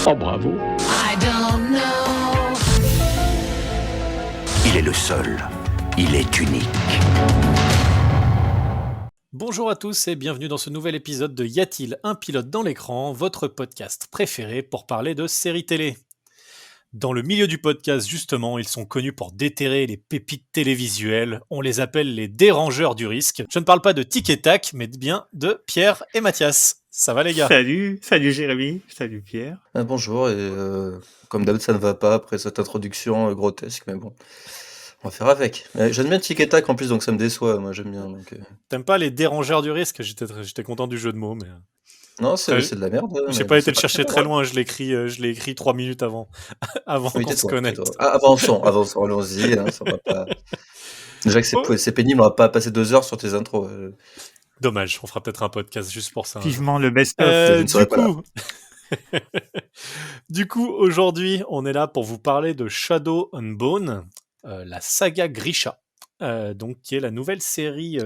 Oh bravo. I don't know. Il est le seul. Il est unique. Bonjour à tous et bienvenue dans ce nouvel épisode de Y a-t-il un pilote dans l'écran, votre podcast préféré pour parler de séries télé. Dans le milieu du podcast, justement, ils sont connus pour déterrer les pépites télévisuelles. On les appelle les dérangeurs du risque. Je ne parle pas de tic et tac, mais bien de Pierre et Mathias. Ça va les gars? Salut Jérémy, salut Pierre. Bonjour, et comme d'habitude ça ne va pas après cette introduction grotesque, mais bon, on va faire avec. J'aime bien Tic et Tac en plus, donc ça me déçoit, moi j'aime bien. Donc, T'aimes pas les dérangeurs du risque? J'étais content du jeu de mots, mais... Non, Après, c'est de la merde. J'ai mais pas bon, été c'est le chercher très très drôle. loin, je l'ai écrit 3 minutes avant, avant Oui, qu'on se tais-toi, connecte. tais-toi. Ah, avançons, allons-y, hein, ça va pas... Déjà que Oh. c'est pénible, on va pas passer 2 heures sur tes intros. Dommage, on fera peut-être un podcast juste pour ça. Vivement le best-of. Je ne serai pas là. Du coup, aujourd'hui, on est là pour vous parler de Shadow and Bone, la saga Grisha, donc qui est la nouvelle série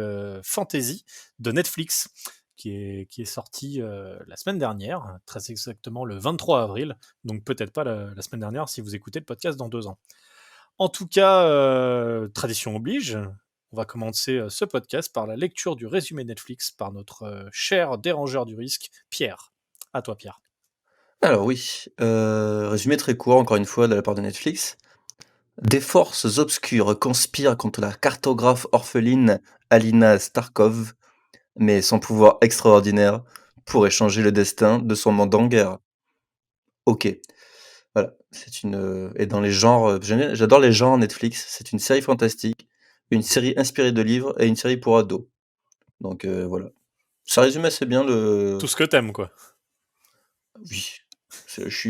fantasy de Netflix qui est sortie la semaine dernière, très exactement le 23 avril, donc peut-être pas la semaine dernière si vous écoutez le podcast dans 2 ans. En tout cas, tradition oblige, on va commencer ce podcast par la lecture du résumé Netflix par notre cher dérangeur du risque, Pierre. À toi, Pierre. Alors oui, résumé très court, encore une fois, de la part de Netflix. Des forces obscures conspirent contre la cartographe orpheline Alina Starkov, mais son pouvoir extraordinaire pourrait changer le destin de son monde en guerre. Ok, voilà, c'est une... Et dans les genres, j'adore les genres Netflix, c'est une série fantastique, une série inspirée de livres et une série pour ados. Donc voilà. Ça résume assez bien le... Tout ce que t'aimes, quoi. Oui.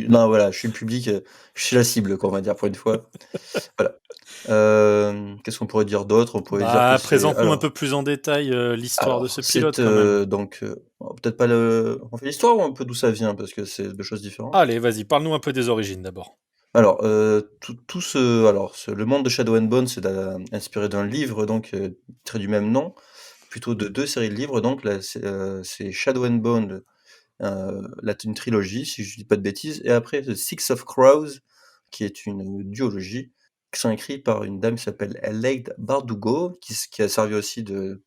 Non, voilà, je suis le public, je suis la cible, quoi, on va dire, pour une fois. Voilà. Qu'est-ce qu'on pourrait dire d'autre? On pourrait dire que c'est... Présente-nous un Alors, peu plus en détail l'histoire de ce pilote, c'est quand même. donc peut-être pas le... On fait l'histoire ou un peu d'où ça vient, parce que c'est deux choses différentes. Allez, vas-y, parle-nous un peu des origines, d'abord. Alors, le monde de Shadow and Bone, c'est inspiré d'un livre, donc tiré du même nom, plutôt de 2 séries de livres. Donc là, c'est Shadow and Bone, là, une trilogie, si je dis pas de bêtises, et après The Six of Crows, qui est une duologie, qui sont écrits par une dame qui s'appelle Lade Bardugo, qui a servi aussi de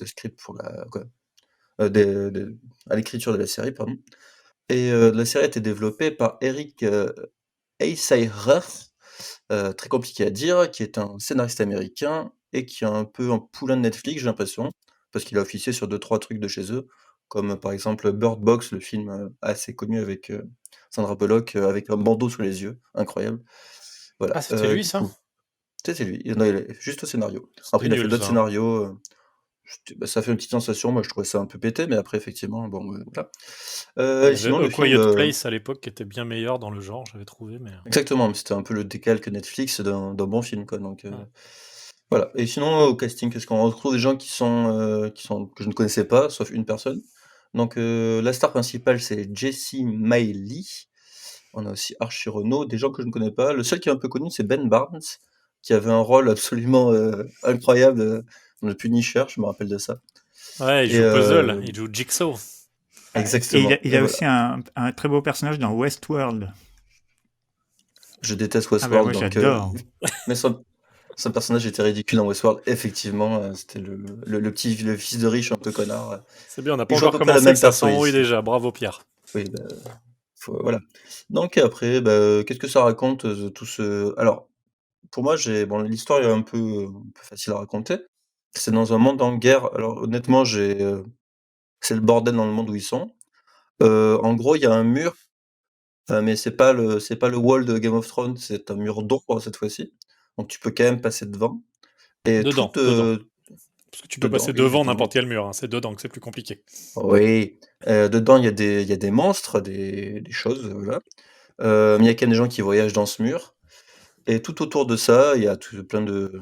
script pour à l'écriture de la série, pardon. Et la série a été développée par Eric Eysayer, très compliqué à dire, qui est un scénariste américain et qui est un peu un poulain de Netflix, j'ai l'impression, parce qu'il a officié sur 2-3 trucs de chez eux, comme par exemple Bird Box, le film assez connu avec Sandra Bullock, avec un bandeau sous les yeux, incroyable. Voilà. Ah, c'était lui, Du ça? coup, c'est lui. Non, il est juste au scénario. Après, il a fait nul, d'autres ça. scénarios. Ça fait une petite sensation. Moi, je trouvais ça un peu pété, mais après, effectivement, bon, voilà. Il y avait Sinon, A le film. Quiet Place à l'époque qui était bien meilleur dans le genre, j'avais trouvé, mais... Exactement, mais c'était un peu le décalque Netflix d'un bon film, quoi. Donc, Ouais. voilà. Et sinon, au casting, qu'est-ce qu'on retrouve? Des gens qui sont que je ne connaissais pas, sauf une personne. Donc, la star principale, c'est Jessie Miley. On a aussi Archie Renault, des gens que je ne connais pas. Le seul qui est un peu connu, c'est Ben Barnes, qui avait un rôle absolument incroyable dans le Punisher, je me rappelle de ça. Ouais, il Et joue Puzzle, il joue Jigsaw. exactement. Et il Et a voilà. aussi un très beau personnage dans Westworld. Je déteste Ah bah Westworld, moi donc j'adore. mais son personnage était ridicule dans Westworld. Effectivement, c'était le fils de riche un peu connard. C'est bien, on n'a Il pas joue à encore peu près la commencé même que ça perso s'embrouille ici. déjà, bravo Pierre. Oui, voilà. Donc après, qu'est-ce que ça raconte, tout ce... Alors, pour moi, l'histoire est un peu facile à raconter. C'est dans un monde en guerre. Alors honnêtement, c'est le bordel dans le monde où ils sont. En gros, il y a un mur, mais c'est pas le wall de Game of Thrones, c'est un mur d'ombre cette fois-ci. Donc tu peux quand même passer devant. Et Dedans. Parce que tu peux dedans, passer oui, devant exactement. n'importe quel mur, hein. C'est dedans que c'est plus compliqué. Oui, dedans, il y a des monstres, des choses, voilà. Mais il y a quand même des gens qui voyagent dans ce mur. Et tout autour de ça, il y a plein de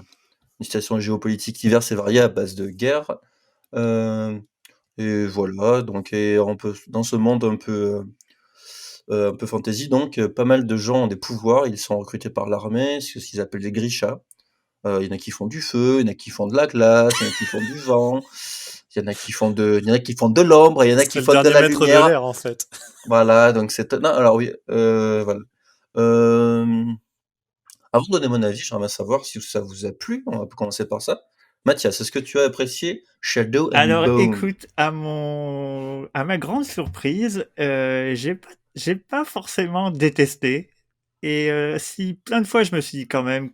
situations géopolitiques diverses et variées à base de guerre. Et voilà, donc dans ce monde un peu fantasy, donc pas mal de gens ont des pouvoirs, ils sont recrutés par l'armée, c'est ce qu'ils appellent des Grisha. Il y en a qui font du feu, il y en a qui font de la glace, il y en a qui font du vent. Il y en a qui font de l'ombre, et il y en a qui C'était le font de dernier la maître de lumière. l'air, en fait. Voilà, donc c'est... Non, alors oui, voilà. Euh, Avant de donner mon avis, j'aimerais bien savoir si ça vous a plu. On va commencer par ça. Mathias, est-ce que tu as apprécié Shadow and Alors, Bone? écoute, à ma grande surprise, j'ai pas forcément détesté. Et si plein de fois je me suis dit quand même,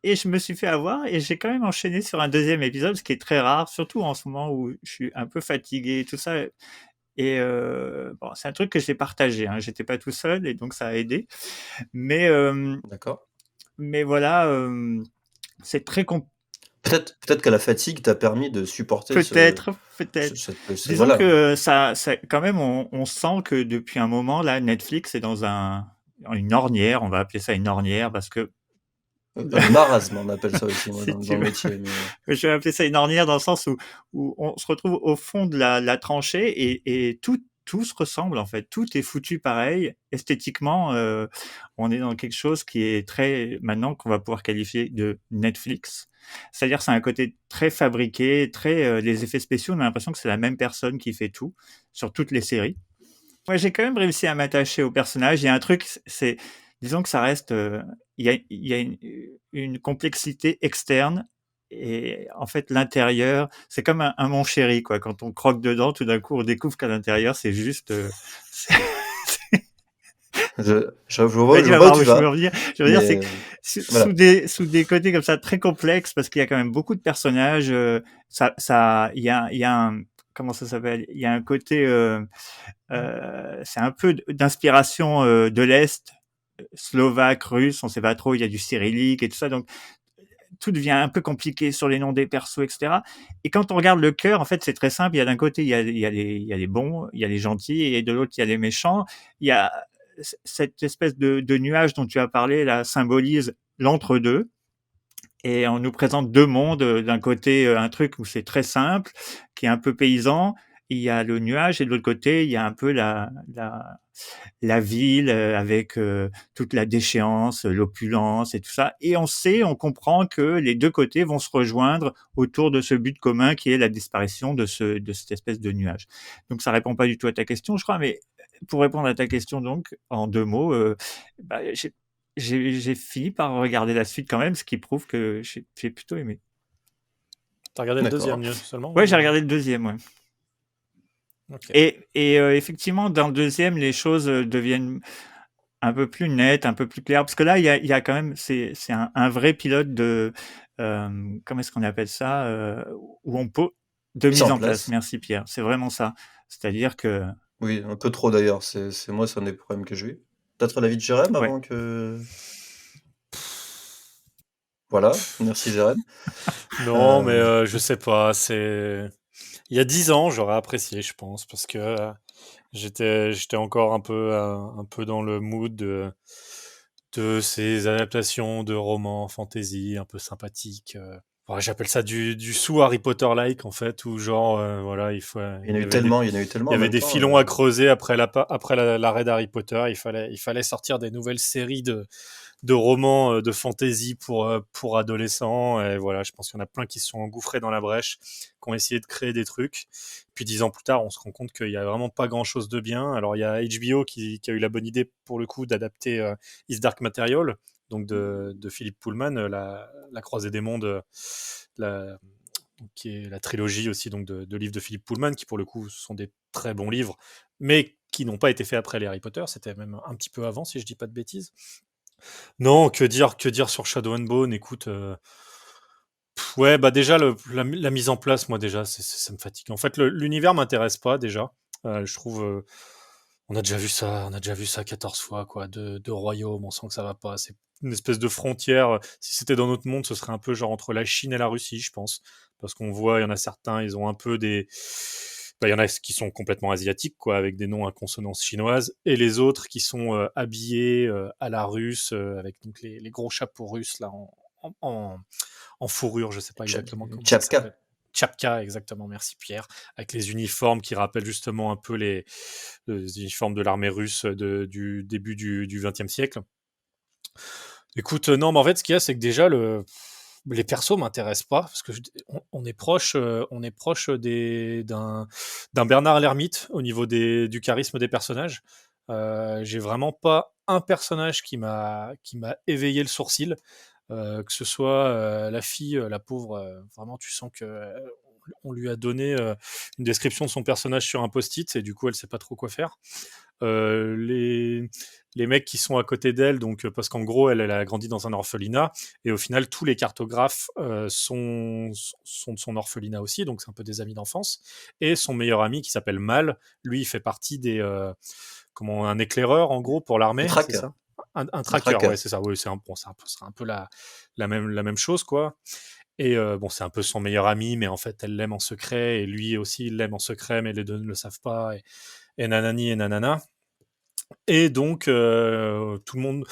et je me suis fait avoir, et j'ai quand même enchaîné sur un deuxième épisode, ce qui est très rare, surtout en ce moment où je suis un peu fatigué et tout ça. Et bon, c'est un truc que j'ai partagé, hein. J'étais pas tout seul, et donc ça a aidé. Mais D'accord. mais voilà, c'est très compliqué. Peut-être que la fatigue t'a permis de supporter Peut-être, peut-être. Disons voilà. que ça quand même, on sent que depuis un moment, là, Netflix est dans une ornière, on va appeler ça une ornière, parce que Un marasme, on appelle ça aussi, moi, si dans tu le veux, métier. Mais... je vais appeler ça une ornière dans le sens où on se retrouve au fond de la tranchée, et tout se ressemble, en fait. Tout est foutu pareil. Esthétiquement, on est dans quelque chose qui est très, maintenant, qu'on va pouvoir qualifier de Netflix. C'est-à-dire, c'est un côté très fabriqué, très, les effets spéciaux, on a l'impression que c'est la même personne qui fait tout sur toutes les séries. Moi, j'ai quand même réussi à m'attacher au personnage. Il y a un truc, disons que ça reste, il y a une complexité externe, et en fait, l'intérieur, c'est comme un mon chéri, quoi. Quand on croque dedans, tout d'un coup, on découvre qu'à l'intérieur, c'est juste, c'est- Je Ouais, tu vas vois où voir tu où je vas, veux en venir. Je veux dire, c'est mais que voilà. sous des côtés comme ça très complexes, parce qu'il y a quand même beaucoup de personnages. Il y a un, comment ça s'appelle? Il y a un côté, c'est un peu d'inspiration de l'Est, slovaque, russe, on sait pas trop. Il y a du cyrillique et tout ça, donc tout devient un peu compliqué sur les noms des persos, etc. Et quand on regarde le cœur, en fait, c'est très simple. Il y a d'un côté, il y a les bons, il y a les gentils, et de l'autre, il y a les méchants. Il y a cette espèce de nuage dont tu as parlé, là, symbolise l'entre-deux. Et on nous présente deux mondes. D'un côté, un truc où c'est très simple, qui est un peu paysan. Il y a le nuage, et de l'autre côté, il y a un peu la ville, avec toute la déchéance, l'opulence et tout ça. Et on comprend que les deux côtés vont se rejoindre autour de ce but commun qui est la disparition de cette espèce de nuage. Donc ça répond pas du tout à ta question, je crois, mais pour répondre à ta question, donc, en deux mots, bah, j'ai fini par regarder la suite quand même, ce qui prouve que j'ai plutôt aimé. T'as regardé le deuxième D'accord. mieux seulement Ouais, j'ai regardé le deuxième, ouais. Ok. Et effectivement, dans le deuxième, les choses deviennent un peu plus nettes, un peu plus claires, parce que là, il y a quand même, c'est un vrai pilote de, comment est-ce qu'on appelle ça, où on peut, de Mise mise en en place. place. Merci Pierre, c'est vraiment ça. C'est-à-dire que, Oui, un peu trop d'ailleurs. Moi, c'est un des problèmes que j'ai eu. Peut-être l'avis de Jérém ouais. avant que. Voilà, merci Jérém. Non, mais Euh, je sais pas. Il y a 10 ans, j'aurais apprécié, je pense, parce que j'étais encore un peu dans le mood de ces adaptations de romans fantasy un peu sympathiques. Ouais, j'appelle ça du sous Harry Potter-like, en fait, où genre, voilà, il y en a eu tellement, il y en a eu tellement il y en avait même des temps. filons à creuser après l'arrêt d'Harry Potter. Il fallait sortir des nouvelles séries de romans de fantasy pour adolescents. Et voilà, je pense qu'il y en a plein qui se sont engouffrés dans la brèche, qui ont essayé de créer des trucs. Puis 10 ans plus tard, on se rend compte qu'il y a vraiment pas grand-chose de bien. Alors il y a HBO qui a eu la bonne idée pour le coup d'adapter His Dark Material, donc de Philip Pullman, la Croisée des mondes, la, qui est la trilogie aussi donc de livres de Philip Pullman, qui pour le coup sont des très bons livres, mais qui n'ont pas été faits après les Harry Potter. C'était même un petit peu avant, si je dis pas de bêtises. Non, que dire sur Shadow and Bone. Écoute, ouais, bah déjà la mise en place, moi déjà, ça me fatigue. En fait, l'univers m'intéresse pas déjà. Je trouve, on a déjà vu ça 14 fois, quoi, de royaumes. On sent que ça va pas. C'est une espèce de frontière. Si c'était dans notre monde, ce serait un peu genre entre la Chine et la Russie, je pense, parce qu'on voit, il y en a certains, ils ont un peu des bah, il y en a qui sont complètement asiatiques, quoi, avec des noms à consonance chinoise, et les autres qui sont habillés à la russe, avec donc les gros chapeaux russes là en, en- en fourrure, je sais pas exactement comment ça Tchapka. s'appelle. Tchapka, exactement, merci Pierre, avec les uniformes qui rappellent justement un peu les uniformes de l'armée russe du début du XXe siècle. Écoute, non, mais en fait, ce qu'il y a, c'est que déjà, les persos m'intéressent pas parce que on est proche, d'un Bernard l'ermite au niveau du charisme des personnages. J'ai vraiment pas un personnage qui m'a éveillé le sourcil, que ce soit la fille, la pauvre, vraiment tu sens que on lui a donné une description de son personnage sur un post-it et du coup elle sait pas trop quoi faire. Euh, les, les mecs qui sont à côté d'elle, donc parce qu'en gros elle a grandi dans un orphelinat et au final tous les cartographes sont de son orphelinat aussi, donc c'est un peu des amis d'enfance. Et son meilleur ami qui s'appelle Mal, lui il fait partie comment, un éclaireur en gros pour Le l'armée, c'est tracker. ça? Un Le tracker, tracker. ouais, c'est ça. Oui, c'est un peu la même chose, quoi. Et bon, c'est un peu son meilleur ami, mais en fait, elle l'aime en secret, et lui aussi, il l'aime en secret, mais les deux ne le savent pas, et nanani et nanana. Et donc, tout le monde,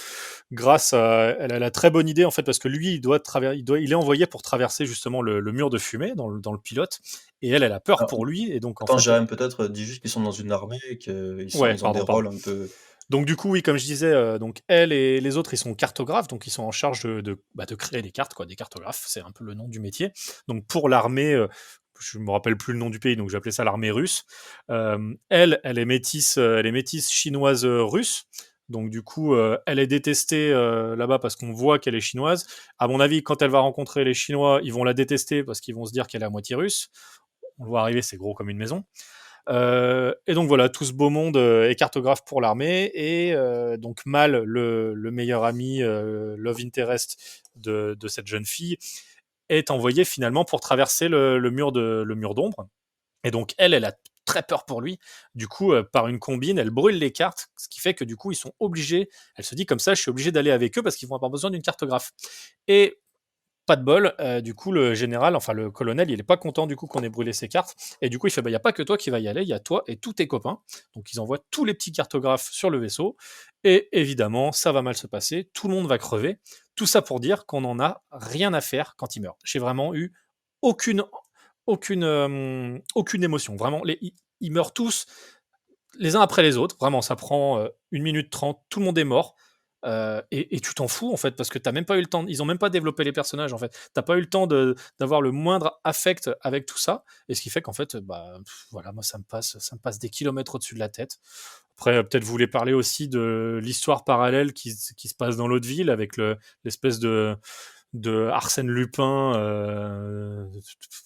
elle a la très bonne idée, en fait, parce que lui, il est envoyé pour traverser justement le mur de fumée dans le pilote, et elle a peur Alors, pour lui, et donc, en attends, fait, Jérém, peut-être, dis juste qu'ils sont dans une armée et ouais, ils ont des pardon. rôles un peu. Donc du coup, oui, comme je disais, donc elle et les autres, ils sont cartographes, donc ils sont en charge de créer des cartes, quoi, des cartographes, c'est un peu le nom du métier. Donc pour l'armée, je me rappelle plus le nom du pays, donc j'appelais ça l'armée russe. Elle est métisse chinoise russe. Donc du coup, elle est détestée là-bas parce qu'on voit qu'elle est chinoise. À mon avis, quand elle va rencontrer les Chinois, ils vont la détester parce qu'ils vont se dire qu'elle est à moitié russe. On le voit arriver, c'est gros comme une maison. Et donc voilà, tout ce beau monde est cartographe pour l'armée et donc Mal, le meilleur ami, love interest de cette jeune fille, est envoyé finalement pour traverser le mur d'ombre. Et donc elle a très peur pour lui. Du coup, par une combine, elle brûle les cartes, ce qui fait que du coup, ils sont obligés. Elle se dit comme ça, je suis obligé d'aller avec eux parce qu'ils vont avoir besoin d'une cartographe. Et pas de bol, du coup le général, enfin le colonel, il est pas content du coup qu'on ait brûlé ses cartes, et du coup il fait, bah y a pas que toi qui va y aller, il y a toi et tous tes copains. Donc ils envoient tous les petits cartographes sur le vaisseau, et évidemment ça va mal se passer, tout le monde va crever, tout ça pour dire qu'on en a rien à faire quand il meurt. J'ai vraiment eu aucune, aucune émotion, vraiment, ils meurent tous les uns après les autres. Vraiment, ça prend 1 minute 30, tout le monde est mort. Et tu t'en fous en fait parce que t'as même pas eu le temps, ils ont même pas développé les personnages en fait, t'as pas eu le temps d'avoir le moindre affect avec tout ça, et ce qui fait qu'en fait bah voilà, moi ça me passe des kilomètres au-dessus de la tête. Après peut-être vous voulez parler aussi de l'histoire parallèle qui se passe dans l'autre ville avec l'espèce de Arsène Lupin,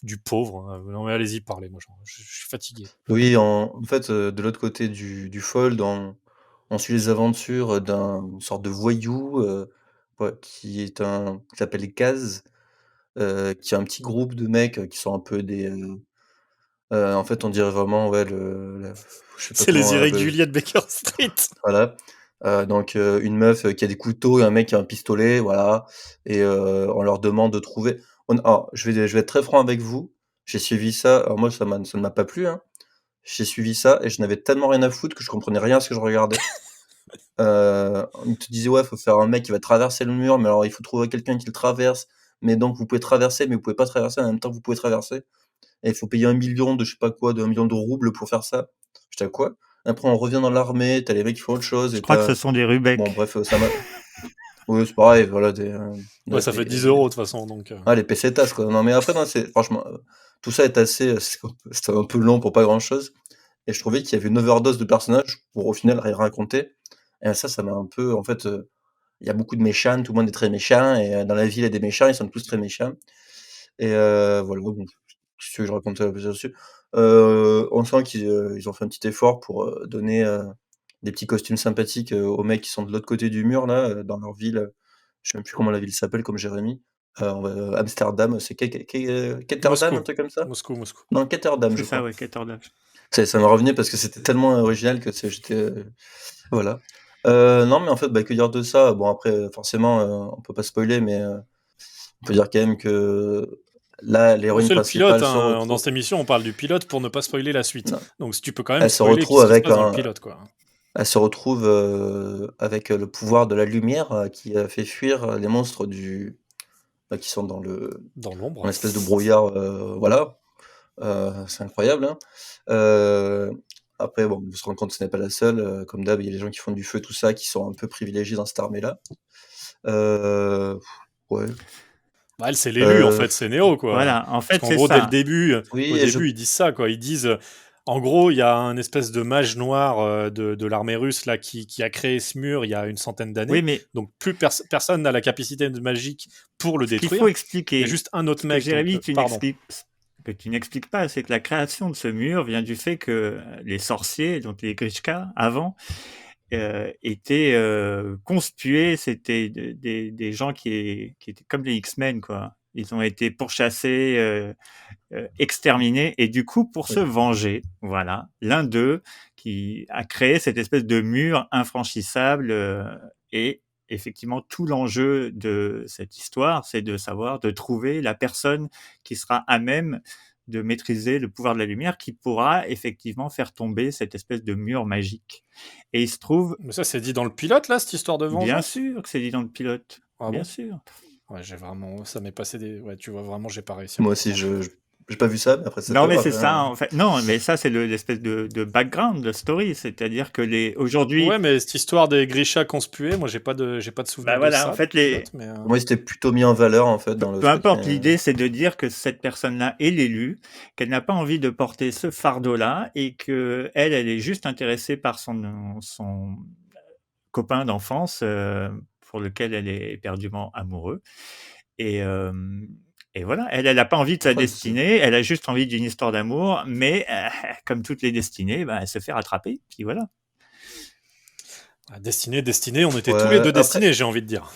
du pauvre, hein. Non mais allez-y, parlez, moi je suis fatigué. Oui, en fait, de l'autre côté du fold, on suit les aventures d'une sorte de voyou, ouais, qui s'appelle Kaz, qui a un petit groupe de mecs, qui sont un peu en fait, on dirait vraiment, ouais, je sais pas C'est les comment, irréguliers de Baker Street. voilà, donc une meuf, qui a des couteaux et un mec qui a un pistolet, voilà, et on leur demande de trouver alors je vais être très franc avec vous, j'ai suivi ça, alors moi ça ne m'a pas plu, hein. J'ai suivi ça et je n'avais tellement rien à foutre que je comprenais rien à ce que je regardais. On te disait: «Ouais, faut faire un mec qui va traverser le mur, mais alors il faut trouver quelqu'un qui le traverse, mais donc vous pouvez traverser, mais vous pouvez pas traverser en même temps que vous pouvez traverser et il faut payer 1 million de je sais pas quoi, de 1 million de roubles pour faire ça». J'étais là: «Quoi?» Après on revient dans l'armée, tu as les mecs qui font autre chose Je et tu crois que as ce sont des bon Rubek. bref, ça m'a oui, c'est pareil, voilà Ouais, ouais, ça fait 10 euros de toute façon, donc. les pesetas quoi. Non mais après non, c'est franchement, tout ça est assez, c'était un peu long pour pas grand chose et je trouvais qu'il y avait une overdose de personnages pour au final rien raconter et ça m'a un peu en fait, il y a beaucoup de méchants, tout le monde est très méchant et dans la ville, il y a des méchants, ils sont tous très méchants et voilà, bon, qu'est-ce que tu veux que je raconte, plus là-dessus? On sent ils ont fait un petit effort pour, donner, des petits costumes sympathiques, aux mecs qui sont de l'autre côté du mur là, dans leur ville, je sais même plus comment la ville s'appelle comme Jérémy. On va Amsterdam, c'est Ketterdam, un Moscou. truc comme ça? Moscou, Moscou. Non, Ketterdam, C'est je ça, crois. ouais, Ketterdam. Ça me revenait parce que c'était tellement original que j'étais, voilà. Non, mais en fait, bah, que dire de ça? Bon après, forcément, on peut pas spoiler, mais on peut dire quand même que là, Bon, l'héroïne c'est le pilote, principale se hein. Dans retrouve cette émission, on parle du pilote pour ne pas spoiler la suite. non, Donc, si tu peux quand même elle se spoiler retrouve qu'est-ce qui se avec passe dans le pilote, quoi. avec, le pouvoir de la lumière, qui, fait fuir, les monstres qui sont Dans dans l'ombre. l'espèce de brouillard, voilà. C'est incroyable, hein. Heu, Après bon, on se rend compte que ce n'est pas la seule, comme d'hab, il y a les gens qui font du feu, tout ça, qui sont un peu privilégiés dans cette armée-là. Heu, ouais. Bah, elle, c'est l'élu, en Euh, fait, c'est Neo, quoi. Voilà, en Parce fait, qu'en c'est gros, dès le ça. début, oui, au et je... début, ils disent ça, quoi. Ils disent, en gros, il y a un espèce de mage noir de l'armée russe là qui a créé ce mur il y a une centaine Oui, d'années. mais Donc plus personne n'a la capacité de magique pour le ce qu'il détruire. faut Il y a expliquer, juste un autre ce que mec. Donc, Jérémy, pardon. que tu n'expliques pas, c'est que la création de ce mur vient du fait que les sorciers, donc les Grishka, avant, étaient conspués, c'était des gens qui étaient comme les X-Men, quoi. Ils ont été pourchassés, exterminés, et du coup, pour se oui. venger, voilà, l'un d'eux qui a créé cette espèce de mur infranchissable, et effectivement, tout l'enjeu de cette histoire, c'est de trouver la personne qui sera à même de maîtriser le pouvoir de la lumière, qui pourra effectivement faire tomber cette espèce de mur magique. Et il se trouve, Mais ça, c'est dit dans le pilote, là, cette histoire de bien vengeance. sûr que c'est dit dans le pilote, Ah bien bon? sûr. Ouais, j'ai vraiment, ça m'est passé des. Ouais, tu vois, vraiment, j'ai pas réussi à Moi comprendre. aussi, j'ai pas vu ça, mais après, c'est Non, pas mais grave. c'est ça, Hein. en fait. Non, mais ça, c'est l'espèce de background de story. C'est-à-dire que aujourd'hui, Ouais, mais cette histoire des Grisha conspués, moi, j'ai pas de souvenir bah de voilà, en ça, fait, du pilote, mais. Pour moi, c'était plutôt mis en valeur, en fait, dans le peu truc. importe, Mais... l'idée, c'est de dire que cette personne-là est l'élu, qu'elle n'a pas envie de porter ce fardeau-là, et que elle est juste intéressée par son copain d'enfance, pour lequel elle est éperdument amoureux. Et, euh, et voilà, elle n'a pas envie de sa Enfin, destinée, elle a juste envie d'une histoire d'amour, mais comme toutes les destinées, bah, elle se fait rattraper, puis voilà. Destinée, on était tous les ouais, deux après, destinés, j'ai envie de dire.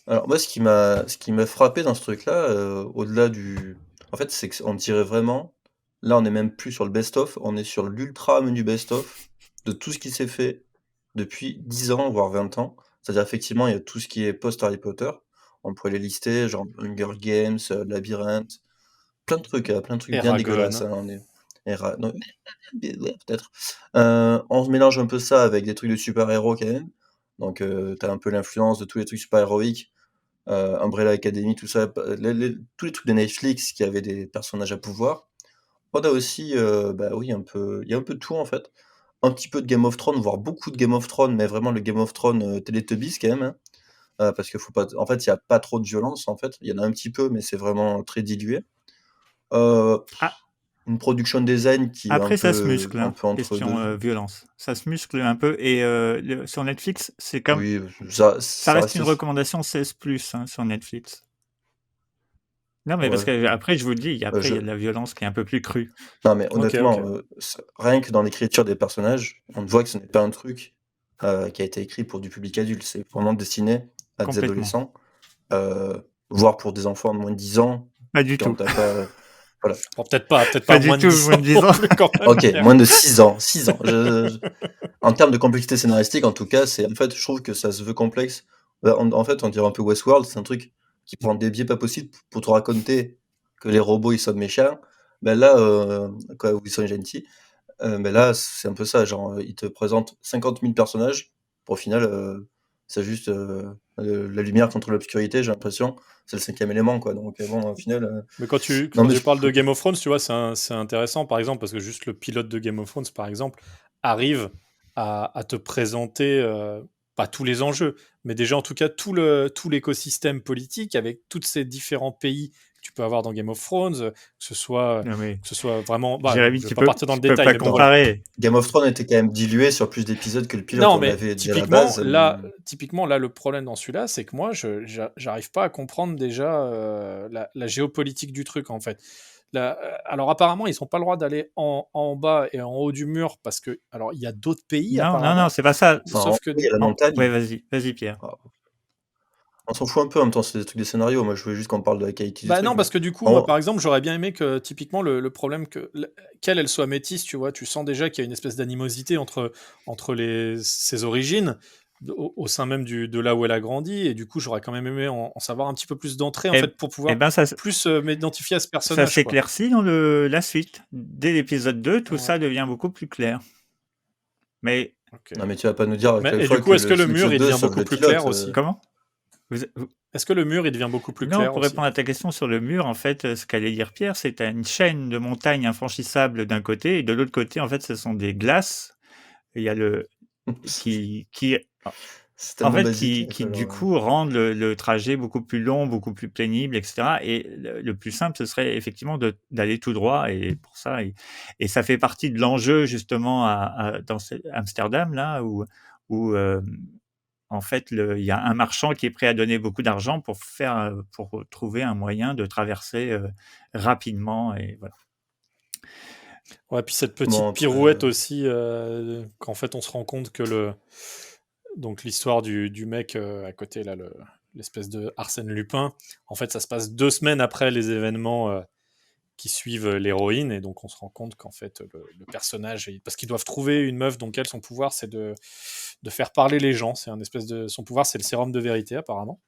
alors moi, ce qui m'a frappé dans ce truc-là, au-delà du... En fait, c'est qu'on dirait vraiment... Là, on n'est même plus sur le best-of, on est sur l'ultra menu best-of de tout ce qui s'est fait depuis 10 ans, voire 20 ans. C'est-à-dire, effectivement, il y a tout ce qui est post-Harry Potter. On pourrait les lister, genre Hunger Games, Labyrinthe, plein de trucs bien dégueulasses. Eragon. Hein, non, ouais, peut-être. On se mélange un peu ça avec des trucs de super-héros quand même. Donc, t'as un peu l'influence de tous les trucs super-héroïques. Umbrella Academy, tout ça, tous les trucs de Netflix qui avaient des personnages à pouvoir. On a aussi, bah oui, il y a un peu de tout en fait. Un petit peu de Game of Thrones, voire beaucoup de Game of Thrones, mais vraiment le Game of Thrones Teletubbies quand même. Hein. Parce que faut pas, en fait, il n'y a pas trop de violence en fait. Il y en a un petit peu, mais c'est vraiment très dilué. Euh, Ah, une production design qui est après, ça se muscle, un hein, peu entre question deux. violence. Ça se muscle un peu, et sur Netflix, c'est comme Oui, ça ça reste reste. une recommandation 16+, hein, sur Netflix. Non, mais parce Ouais. que après, je vous le dis, après, il y Je... a de la violence qui est un peu plus crue. Non, mais Ok, honnêtement, ok. rien que dans l'écriture des personnages, on voit que ce n'est pas un truc qui a été écrit pour du public adulte. C'est vraiment destiné à des Complètement. adolescents, voire pour des enfants de moins de 10 ans. Pas du Quand tout. t'as pas. Voilà. Bon, peut-être pas Pas moins du de tout, 10 moins ans de 10 non ans. plus, quand même, Ok, Pierre. moins de 6 ans. 6 ans. En termes de complexité scénaristique, en tout cas, en fait, je trouve que ça se veut complexe. En fait, on dirait un peu Westworld, c'est un truc qui prend des biais pas possibles pour te raconter que les robots, ils sont méchants. Ben là, quoi, ou ils sont gentils. Mais là, c'est un peu ça, genre, ils te présentent 50 000 personnages, pour au final, c'est juste la lumière contre l'obscurité, j'ai l'impression. C'est le cinquième élément, quoi. Donc, bon, au final. Mais quand Non, mais tu parles de Game of Thrones, tu vois, c'est intéressant, par exemple, parce que juste le pilote de Game of Thrones, par exemple, arrive à te présenter pas tous les enjeux, mais déjà en tout cas tout l'écosystème politique avec tous ces différents pays que tu peux avoir dans Game of Thrones, Non, mais que ce soit vraiment. Bah, Jérémy, je vais pas partir dans le tu peux détail, pas mais bon, voilà. comparer. Game of Thrones était quand même dilué sur plus d'épisodes que le pilote, Non, on mais l'avait dit à la base. typiquement, là, le problème dans celui-là, c'est que moi, j'arrive pas à comprendre déjà la géopolitique du truc, en fait. Alors, apparemment, ils n'ont pas le droit d'aller en bas et en haut du mur parce que, alors, il y a d'autres pays, Non, apparemment. c'est pas ça. Enfin, Sauf que, il y a la montagne. Ouais, vas-y, Pierre. On s'en fout un peu en même temps, c'est des trucs des scénarios. Moi, je voulais juste qu'on parle de la qualité du bah truc. non, Mais... parce que du coup, En moi, gros, par exemple, j'aurais bien aimé que, typiquement, le problème qu'elle, elle soit métisse, tu vois, tu sens déjà qu'il y a une espèce d'animosité entre ses origines au sein même de là où elle a grandi, et du coup, j'aurais quand même aimé en savoir un petit peu plus d'entrée, en Eh, fait, pour eh pouvoir ben, ça plus m'identifier à ce ça personnage, quoi. s'éclaircit dans la suite. Dès l'épisode 2, tout Ouais, ça devient beaucoup plus clair. Mais ok. non, mais tu vas pas nous dire Mais, chaque et fois du coup, est-ce que le mur, l'épisode il 2 devient sauve beaucoup le plus pilote. clair aussi? comment Est-ce que le mur, il devient beaucoup plus Non, clair pour aussi? répondre à ta question sur le mur, en fait, ce qu'allait dire Pierre, c'est une chaîne de montagnes infranchissables d'un côté, et de l'autre côté, en fait, ce sont des glaces. Il y a le qui C'est En tellement fait, basique. qui Enfin, du genre, coup rendent le trajet beaucoup plus long, beaucoup plus pénible, etc. Et le plus simple, ce serait effectivement d'aller tout droit. Et pour ça, et ça fait partie de l'enjeu justement dans Amsterdam là où en fait il y a un marchand qui est prêt à donner beaucoup d'argent pour trouver un moyen de traverser rapidement. Et voilà. Ouais, puis cette bon, petite après, pirouette aussi, qu'en fait on se rend compte que donc l'histoire du mec à côté là, l'espèce de Arsène Lupin, en fait ça se passe 2 semaines après les événements qui suivent l'héroïne, et donc on se rend compte qu'en fait le personnage, parce qu'ils doivent trouver une meuf dont son pouvoir c'est de faire parler les gens, c'est un espèce de son pouvoir, c'est le sérum de vérité apparemment.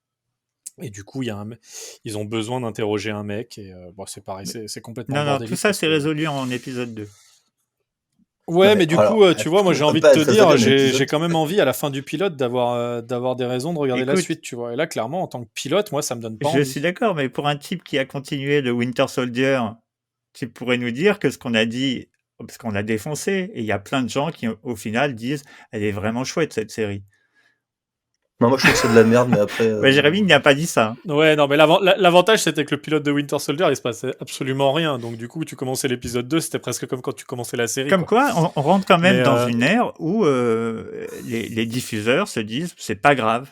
Et du coup, ils ont besoin d'interroger un mec, et bon, c'est pareil, c'est complètement Non, tout bordélique ça parce c'est que. résolu en épisode 2. non, Ouais, mais mais du coup, alors, tu vois, moi j'ai envie de pas te être dire, résolu en j'ai épisode. quand même envie à la fin du pilote d'avoir des raisons de regarder la Écoute, suite, tu vois. Et là, clairement, en tant que pilote, moi, ça me donne pas je suis envie. d'accord, mais pour un type qui a continué le Winter Soldier, tu pourrais nous dire que ce qu'on a dit, parce qu'on l'a défoncé, et il y a plein de gens qui, au final, disent elle est vraiment chouette cette série. Non, moi je trouve que c'est de la merde, mais après, Jérémy il n'a pas dit ça. Ouais, non, mais l'avantage, c'était que le pilote de Winter Soldier, il se passait absolument rien. Donc, du coup, tu commençais l'épisode 2, c'était presque comme quand tu commençais la série, Comme quoi. quoi, on rentre quand même Mais, dans une ère où les diffuseurs se disent c'est pas grave.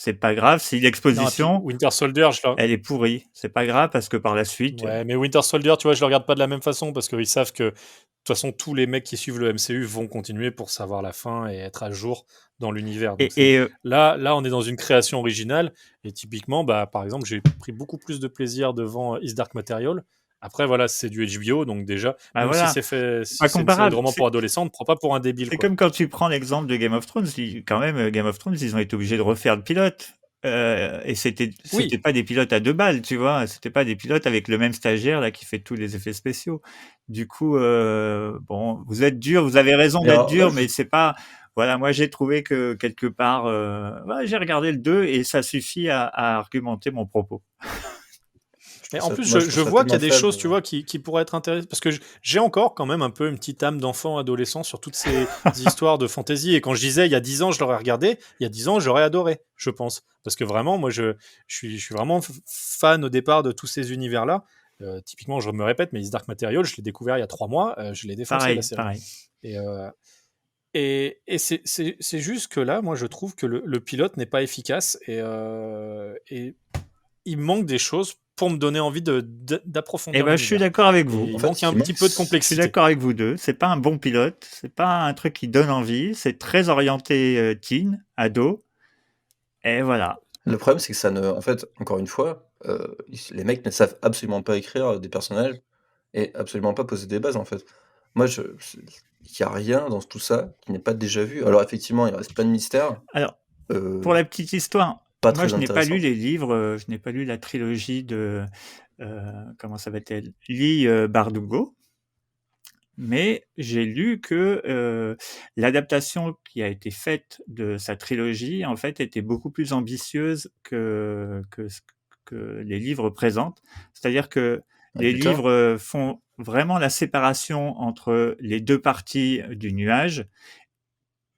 C'est pas grave si non, et puis l'exposition, Winter Soldier, elle est pourrie. C'est pas grave parce que par la suite, ouais, mais Winter Soldier, tu vois, je le regarde pas de la même façon parce qu'ils savent que, de toute façon, tous les mecs qui suivent le MCU vont continuer pour savoir la fin et être à jour dans l'univers. Donc et là, on est dans une création originale, et typiquement, bah, par exemple, j'ai pris beaucoup plus de plaisir devant Is Dark Material. Après, voilà, c'est du HBO, donc déjà, bah même si voilà, si pas c'est une série de comparable. romans pour adolescents, on ne prend pas pour un débile, C'est quoi. comme quand tu prends l'exemple de Game of Thrones. Quand même, Game of Thrones, ils ont été obligés de refaire le pilote. Et c'était Oui, pas des pilotes à 2 balles, tu vois. C'était pas des pilotes avec le même stagiaire là qui fait tous les effets spéciaux. Du coup, bon, vous êtes dur, vous avez raison mais d'être alors, là, dur, mais c'est pas. Voilà, moi j'ai trouvé que quelque part, ouais, j'ai regardé le 2 et ça suffit à argumenter mon propos. mais en plus, moi, je je trouve ça vois qu'il y a tellement des faible. choses, tu vois, qui pourraient être intéressantes. Parce que j'ai encore quand même un peu une petite âme d'enfant adolescent sur toutes ces histoires de fantasy. Et quand je disais il y a 10 ans, je l'aurais regardé, il y a 10 ans, j'aurais adoré, je pense. Parce que vraiment, moi, je suis vraiment fan au départ de tous ces univers-là. Typiquement, je me répète, mais Is Dark Material, je l'ai découvert il y a 3 mois, je l'ai défoncé la Pareil, série. pareil. Et, c'est juste que là, moi, je trouve que le pilote n'est pas efficace, et il manque des choses pour me donner envie Eh d'approfondir ben, je suis l'univers. d'accord avec Et vous. il En fait, manque ce un qui petit manque, peu de Je suis complexité. d'accord avec vous deux. C'est pas un bon pilote. C'est pas un truc qui donne envie. C'est très orienté teen, ado. Et voilà. le problème, c'est que ça ne. En fait, encore une fois, les mecs ne savent absolument pas écrire des personnages et absolument pas poser des bases, en fait. Moi, il n'y a rien dans tout ça qui n'est pas déjà vu. Alors, effectivement, il reste plein de mystères, Alors, euh, pour la petite histoire, pas moi, très je n'ai pas lu intéressants. les livres. Je n'ai pas lu la trilogie de comment s'appelle-t-elle, Lee Bardugo. Mais j'ai lu que l'adaptation qui a été faite de sa trilogie, en fait, était beaucoup plus ambitieuse que ce que les livres présentent. C'est-à-dire que Ah, les putain. livres font vraiment la séparation entre les deux parties du nuage,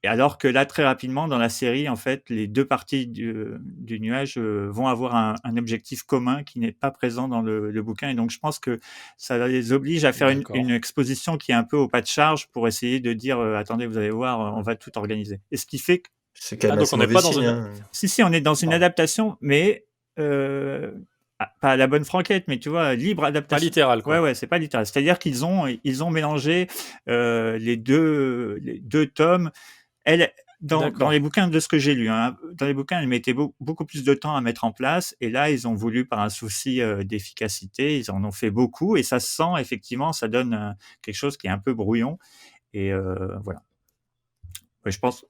et alors que là, très rapidement, dans la série, en fait, les deux parties du nuage vont avoir un objectif commun qui n'est pas présent dans le bouquin. Et donc, je pense que ça les oblige à faire une D'accord. exposition qui est un peu au pas de charge pour essayer de dire attendez, vous allez voir, on va tout organiser. Et ce qui fait que, C'est quand Ah, même donc assez on n'est mauvais pas dans signe, une. hein. si, on est dans une Pardon. adaptation, mais pas à la bonne franquette, mais tu vois, libre Pas adaptation. littéral, Ouais, quoi. ouais, c'est pas littéral. C'est-à-dire qu'ils ont mélangé les deux tomes. Elle, dans D'accord. les bouquins, de ce que j'ai lu, hein, dans les bouquins, ils mettaient beaucoup plus de temps à mettre en place. Et là, ils ont voulu, par un souci d'efficacité, ils en ont fait beaucoup. Et ça se sent, effectivement, ça donne quelque chose qui est un peu brouillon. Et voilà. Ouais, je pense.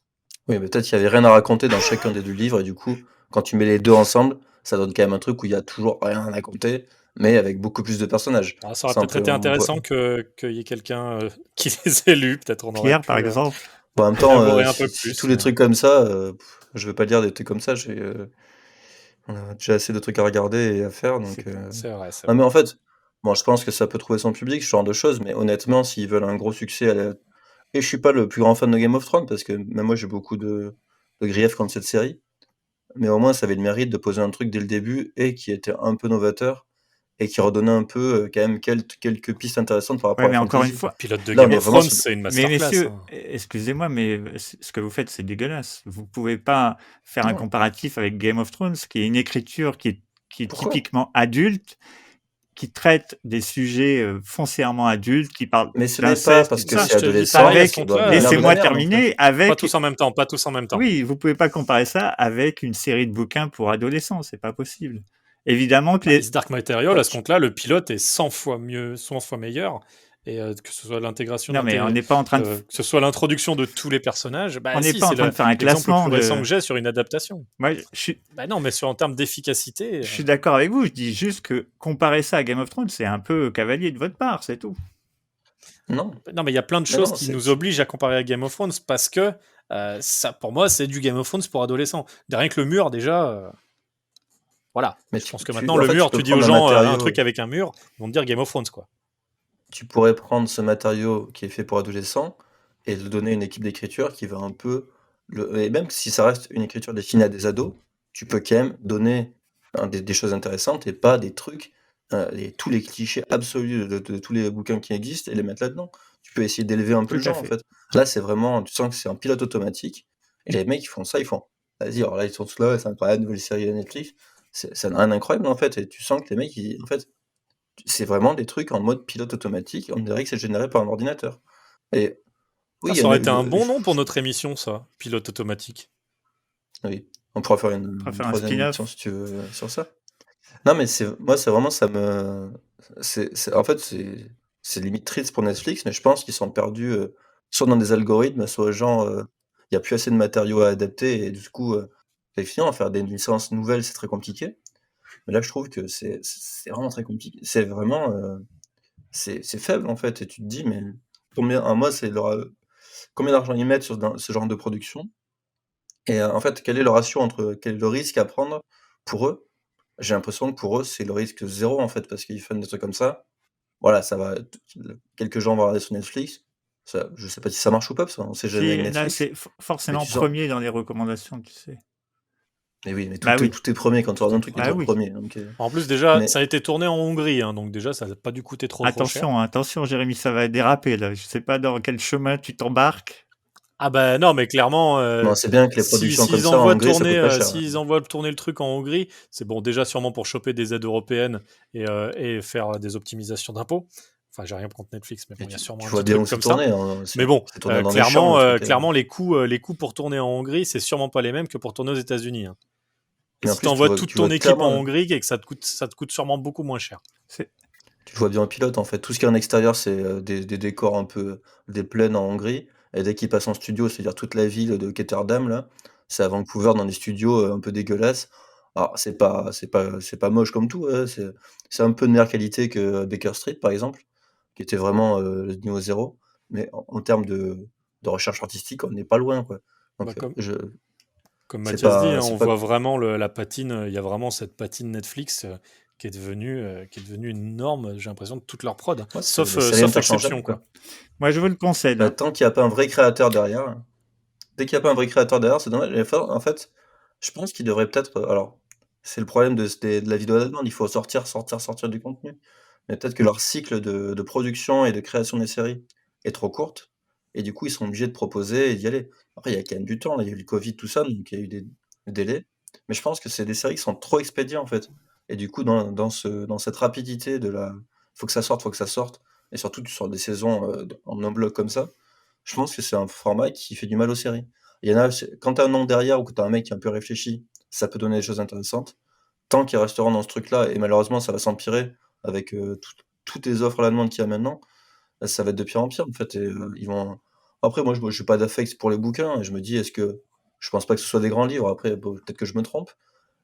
Oui, mais peut-être qu'il n'y avait rien à raconter dans chacun des deux livres, et du coup, quand tu mets les deux ensemble, ça donne quand même un truc où il y a toujours rien à raconter, mais avec beaucoup plus de personnages. Ah, ça aurait C'est un peut-être peu été un intéressant qu'il y ait quelqu'un qui les ait lus. Peut-être on aurait Pierre, par pu exemple. Bon, en même temps, élaborer un peu si tous plus. les Mais trucs comme ça, je veux pas dire des trucs comme ça, on a déjà assez de trucs à regarder et à faire, donc c'est vrai, c'est non, vrai. mais en fait, bon, je pense que ça peut trouver son public, ce genre de choses, mais honnêtement, s'ils veulent un gros succès et je suis pas le plus grand fan de Game of Thrones, parce que même moi, j'ai beaucoup de le grief contre cette série. Mais au moins, ça avait le mérite de poser un truc dès le début et qui était un peu novateur et qui redonnait un peu quand même quelques pistes intéressantes par rapport Ouais, à mais la encore une fantasy. fois, Pilote de Là, on Game est of vraiment Thrones, sur... c'est une mais masterclass. messieurs, hein. excusez-moi, mais ce que vous faites, c'est dégueulasse. Vous pouvez pas faire un Non, comparatif avec Game of Thrones, qui est une écriture qui est pourquoi? typiquement adulte, qui traite des sujets foncièrement adultes, qui parle Mais ce n'est pas d'inceste parce et tout que ça. c'est Je te dis pareil adolescent, à ce Avec, bah, compte-là. la merde de la laissez-moi merde, en fait. terminer, Pas avec, tous en même temps, pas tous en même temps. oui, vous pouvez pas comparer ça avec une série de bouquins pour adolescents, c'est pas possible. Évidemment que His Dark Material, Bah, à ce compte-là, le pilote est 100 fois mieux, 100 fois meilleur. Et que ce soit l'intégration non, mais on n'est pas en train de, que ce soit l'introduction de tous les personnages, on bah n'est si, pas en c'est train de faire un l'exemple le classement plus récent de, que j'ai sur une adaptation. moi, je Bah non, mais en termes d'efficacité, suis d'accord avec vous, je dis juste que comparer ça à Game of Thrones, c'est un peu cavalier de votre part, c'est tout. non, non, mais il y a plein de mais choses non, qui c'est... nous obligent à comparer à Game of Thrones parce que ça, pour moi, c'est du Game of Thrones pour adolescents. Rien que le mur, déjà, voilà. Mais Je pense que tu, maintenant, en le fait, tu mur, peux tu dis aux prendre un gens un truc matériau... avec un mur, ils vont te dire Game of Thrones, quoi. Tu pourrais prendre ce matériau qui est fait pour adolescents et le donner à une équipe d'écriture qui va un peu... Et même si ça reste une écriture destinée à des ados, tu peux quand même donner des choses intéressantes et pas des trucs, tous les clichés absolus de tous les bouquins qui existent et les mettre là-dedans. Tu peux essayer d'élever un peu Tout le à genre, en fait. fait. Là, c'est vraiment... Tu sens que c'est un pilote automatique et les mecs, ils font ça, ils font... Vas-y, alors là, ils sont tous là, c'est incroyable, nouvelle série de Netflix. C'est un incroyable, en fait, et tu sens que les mecs, en fait, c'est vraiment des trucs en mode pilote automatique. On dirait que c'est généré par un ordinateur. Et oui, Ah, il y a ça aurait été un bon nom pour notre émission, ça, pilote automatique. oui, on pourra faire On une, pourra une faire un troisième émission spin-off. si tu veux sur ça. Non, mais moi, c'est vraiment ça me. En fait, c'est limite triste pour Netflix, mais je pense qu'ils sont perdus soit dans des algorithmes, soit genre, il n'y a plus assez de matériaux à adapter, et du coup, effectivement, faire des licences nouvelles, c'est très compliqué. Mais là, je trouve que c'est vraiment très compliqué. C'est vraiment. C'est faible, en fait, et tu te dis, mais combien, un mois, combien d'argent ils mettent sur ce genre de production? Et en fait, quel est le ratio entre quel est le risque à prendre pour eux? J'ai l'impression que pour eux, c'est le risque zéro en fait, parce qu'ils font des trucs comme ça. Voilà, ça va quelques gens vont regarder sur Netflix. Ça, je sais pas si ça marche ou pas, parce qu'on sait jamais avec Si, là, Netflix. c'est Mais forcément tu sens premier dans les recommandations, tu sais. mais oui, mais Bah oui, tout est premier quand tu regardes un truc, il est bah toujours oui. premier. Donc, En plus, déjà, mais ça a été tourné en Hongrie, hein, donc déjà, ça n'a pas dû coûter trop cher. Attention, attention, Jérémy, ça va déraper là. Je sais pas dans quel chemin tu t'embarques. Ah bah non, mais clairement, non, c'est bien que les productions comme s'ils ça en envoient Hongrie, ça coûte pas cher. s'ils envoient tourner le truc en Hongrie, c'est bon déjà sûrement pour choper des aides européennes et faire des optimisations d'impôts. Enfin, j'ai rien contre Netflix, mais bon, Et il y a sûrement tu un vois petit bien truc où c'est comme ça. tourné. Hein, Mais bon, c'est tourné dans des champs, clairement, le truc. clairement, les coûts pour tourner en Hongrie, c'est sûrement pas les mêmes que pour tourner aux États-Unis. Hein. Et Mais en si tu plus, envoies toute tu ton vois équipe en clairement, Hongrie, et que ça te coûte sûrement beaucoup moins cher. C'est- tu vois bien le pilote en fait. Tout ce qui est en extérieur, c'est des décors un peu des plaines en Hongrie. Et dès qu'il passe en studio, c'est-à-dire toute la ville de Ketterdam, là, c'est à Vancouver dans des studios un peu dégueulasses. Alors, c'est pas moche comme tout, hein, c'est un peu de meilleure qualité que Baker Street, par exemple, qui était vraiment le niveau zéro. Mais en termes de recherche artistique, on n'est pas loin, quoi. Bah, Donc, comme c'est Mathias dit, pas, hein, c'est on pas, voit vraiment la patine, il y a vraiment cette patine Netflix qui est devenue une norme, j'ai l'impression, de toute leur prod. ouais, c'est Sauf, les séries sauf exception, interchangeables, quoi. quoi. Moi, je vous le concède, Bah, hein. tant qu'il n'y a pas un vrai créateur derrière. Dès qu'il n'y a pas un vrai créateur derrière, c'est dommage. En fait, je pense qu'il devrait peut-être. Alors, c'est le problème de la vidéo à la demande. Il faut sortir, sortir, sortir du contenu. Mais peut-être que leur cycle de production et de création des séries est trop courte. Et du coup, ils sont obligés de proposer et d'y aller. Après, il y a quand même du temps. Là, il y a eu le Covid, tout ça, donc il y a eu des délais. Mais je pense que c'est des séries qui sont trop expédiées, en fait. Et du coup, dans cette rapidité de la. Faut que ça sorte, faut que ça sorte. Et surtout sur des saisons en un bloc comme ça, je pense que c'est un format qui fait du mal aux séries. Il y en a, quand t'as un nom derrière ou que t'as un mec qui a un peu réfléchi, ça peut donner des choses intéressantes. Tant qu'ils resteront dans ce truc-là, et malheureusement ça va s'empirer avec toutes les offres à la demande qu'il y a maintenant, ça va être de pire en pire en fait. Et, ils vont... Après, moi je suis pas d'affect pour les bouquins, et je me dis, je pense pas que ce soit des grands livres, après bon, peut-être que je me trompe,